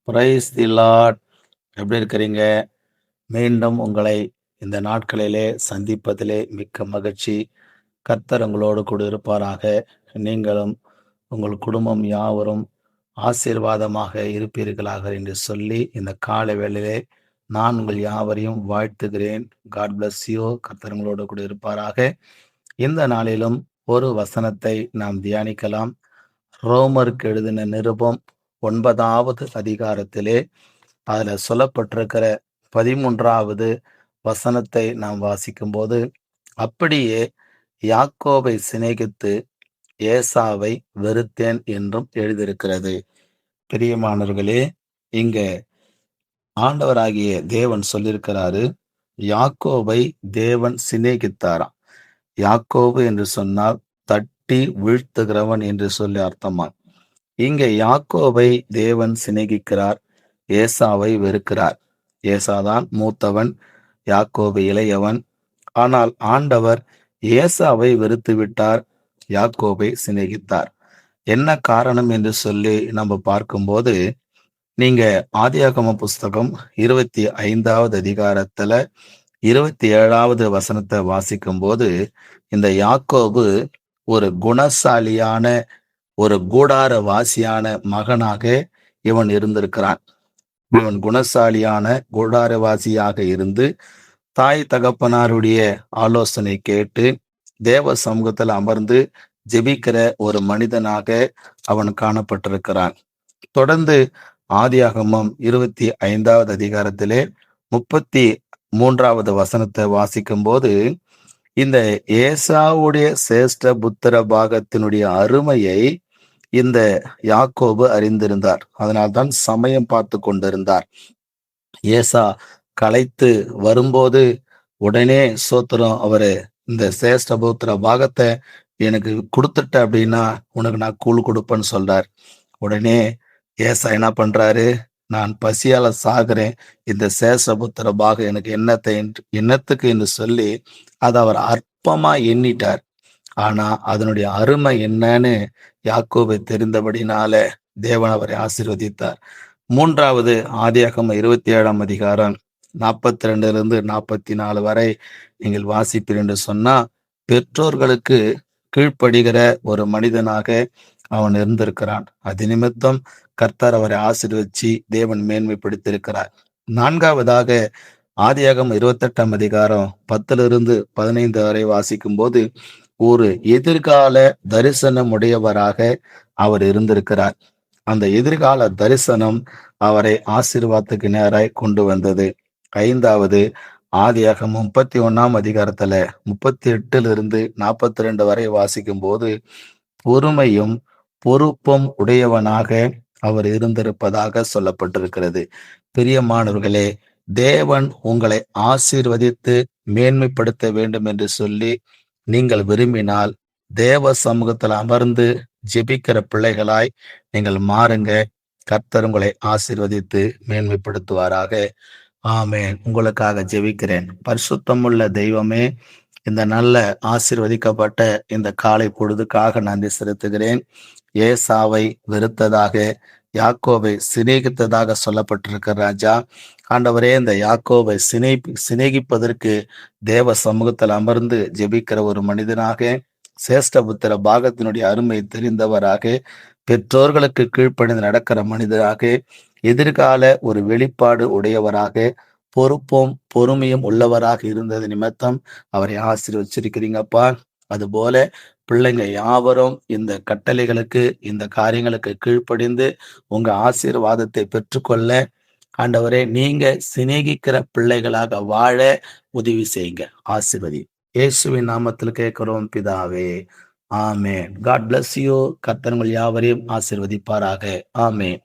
Praise the Lord. எப்படி இருக்கிறீங்க? மீண்டும் உங்களை இந்த நாட்களிலே சந்திப்பதிலே மிக்க மகிழ்ச்சி. கர்த்தர் உங்களோடு கூட இருப்பாராக. நீங்களும் உங்கள் குடும்பம் யாவரும் ஆசீர்வாதமாக இருப்பீர்களாக என்று சொல்லி இந்த காலை வேளையிலே நான் உங்கள் யாவரையும் வாழ்த்துகிறேன். God bless you. கர்த்தர் உங்களோடு கூட இருப்பாராக. இந்த நாளிலும் ஒரு வசனத்தை நாம் தியானிக்கலாம். ரோமருக்கு எழுதின நிருபம் 9வது அதிகாரத்திலே அதுல சொல்லப்பட்டிருக்கிற 13வது வசனத்தை நாம் வாசிக்கும்போது, அப்படியே யாக்கோபை சிநேகித்து ஏசாவை வெறுத்தேன் என்றும் எழுதியிருக்கிறது. பிரியமானவர்களே, இங்க ஆண்டவராகிய தேவன் சொல்லியிருக்கிறாரு, யாக்கோபை தேவன் சிநேகித்தாராம். யாக்கோபு என்று சொன்னால் தட்டி வீழ்த்துகிறவன் என்று சொல்லி அர்த்தமா. இங்கே யாக்கோபை தேவன் சிநேகிக்கிறார், ஏசாவை வெறுக்கிறார். ஏசாதான் மூத்தவன், யாக்கோபு இளையவன். ஆனால் ஆண்டவர் ஏசாவை வெறுத்து விட்டார், யாக்கோபை சிநேகித்தார். என்ன காரணம் என்று சொல்லி நம்ம பார்க்கும்போது, நீங்க ஆதியாகம புஸ்தகம் 25வது அதிகாரத்துல 27வது வசனத்தை வாசிக்கும் போது, இந்த யாக்கோபு ஒரு குணசாலியான ஒரு கூடார வாசியான மகனாக இவன் இருந்திருக்கிறான். இவன் குணசாலியான கூடாரவாசியாக இருந்து தாய் தகப்பனாருடைய ஆலோசனை கேட்டு தேவ சமூகத்தில் அமர்ந்து ஜெபிக்கிற ஒரு மனிதனாக அவன் காணப்பட்டிருக்கிறான். தொடர்ந்து ஆதியாகமம் 25வது அதிகாரத்திலே 33வது வசனத்தை வாசிக்கும் போது, இந்த ஏசாவுடைய சேஷ்ட புத்திர பாகத்தினுடைய அருமையை இந்த யாக்கோபு அறிந்திருந்தார். அதனால்தான் சமயம் பார்த்து கொண்டிருந்தார். ஏசா களைத்து வரும்போது உடனே சோத்திரம் அவரு, இந்த சேஷ்ட புத்திர பாகத்தை எனக்கு கொடுத்துட்ட அப்படின்னா உனக்கு நான் கூழ் கொடுப்பேன்னு சொல்றார். உடனே ஏசா என்ன பண்றாரு, நான் பசியால சாகிறேன், இந்த சேஷபுத்திர பாகம் எனக்கு என்னத்துக்கு என்று சொல்லி அதை அவர் அற்பமா எண்ணிட்டார். ஆனா அதனுடைய அருமை என்னன்னு யாக்கோபு தெரிந்தபடினால தேவன் அவரை ஆசீர்வதித்தார். 3வது ஆதியாகமம் 27ஆம் அதிகாரம் 42 44 வரை நீங்கள் வாசிப்பீர் என்று சொன்னா, பெற்றோர்களுக்கு கீழ்ப்படுகிற ஒரு மனிதனாக அவன் இருந்திருக்கிறான். அது நிமித்தம் கர்த்தர் அவரை ஆசீர்வதிச்சு தேவன் மேன்மைப்படுத்தியிருக்கிறார். 4வதாக ஆதியாகமம் 28ஆம் அதிகாரம் 10-15 வரை வாசிக்கும் போது, ஒரு எதிர்கால தரிசனம் உடையவராக அவர் இருந்திருக்கிறார். அந்த எதிர்கால தரிசனம் அவரை ஆசீர்வாதத்துக்கு நேராய் கொண்டு வந்தது. 5வது ஆதியாகமம் 31ஆம் அதிகாரத்துல 38-42 வரை வாசிக்கும் போது, பொறுமையும் பொறுப்பும் உடையவனாக அவர் இருந்திருப்பதாக சொல்லப்பட்டிருக்கிறது. பிரியமானவர்களே, தேவன் உங்களை ஆசீர்வதித்து மேன்மைப்படுத்த வேண்டும் என்று சொல்லி நீங்கள் விரும்பினால், தேவ சமூகத்தில் அமர்ந்து ஜெபிக்கிற பிள்ளைகளாய் நீங்கள் மாறுங்க. கர்த்தர் உங்களை ஆசீர்வதித்து மேன்மைப்படுத்துவாராக. ஆமென். உங்களுக்காக ஜெபிக்கிறேன். பரிசுத்தமுள்ள தெய்வமே, இந்த நல்ல ஆசீர்வதிக்கப்பட்ட இந்த காலை பொழுதுக்காக நன்றி செலுத்துகிறேன். ஏசாவை வெறுத்ததாக, யாக்கோபை சிநேகித்ததாக சொல்லப்பட்டிருக்கிற ராஜா, ஆண்டவரே, இந்த யாக்கோபை சிநேகிப்பதற்கு தேவ சமூகத்தில் அமர்ந்து ஜெபிக்கிற ஒரு மனிதனாக, சேஷ்டபுத்திர பாகத்தினுடைய அருமை தெரிந்தவராக, பெற்றோர்களுக்கு கீழ்ப்படிந்து நடக்கிற மனிதராக, எதிர்கால ஒரு வெளிப்பாடு உடையவராக, பொறுப்பும் பொறுமையும் உள்ளவராக இருந்தது நிமித்தம் அவரை ஆசீர்வச்சிருக்கிறீங்கப்பா. அதுபோல பிள்ளைங்க யாவரும் இந்த கட்டளைகளுக்கு, இந்த காரியங்களுக்கு கீழ்ப்படிந்து உங்க ஆசீர்வாதத்தை பெற்றுக்கொள்ள, ஆண்டவரே, நீங்க சிநேகிக்கிற பிள்ளைகளாக வாழ உதவி செய்யுங்க. ஆசீர்வதி. இயேசுவின் நாமத்தில் கேட்கிறோம் பிதாவே. ஆமென். God bless you. கர்த்தர் உங்கள் யாவரையும் ஆசீர்வதிப்பாராக. ஆமென்.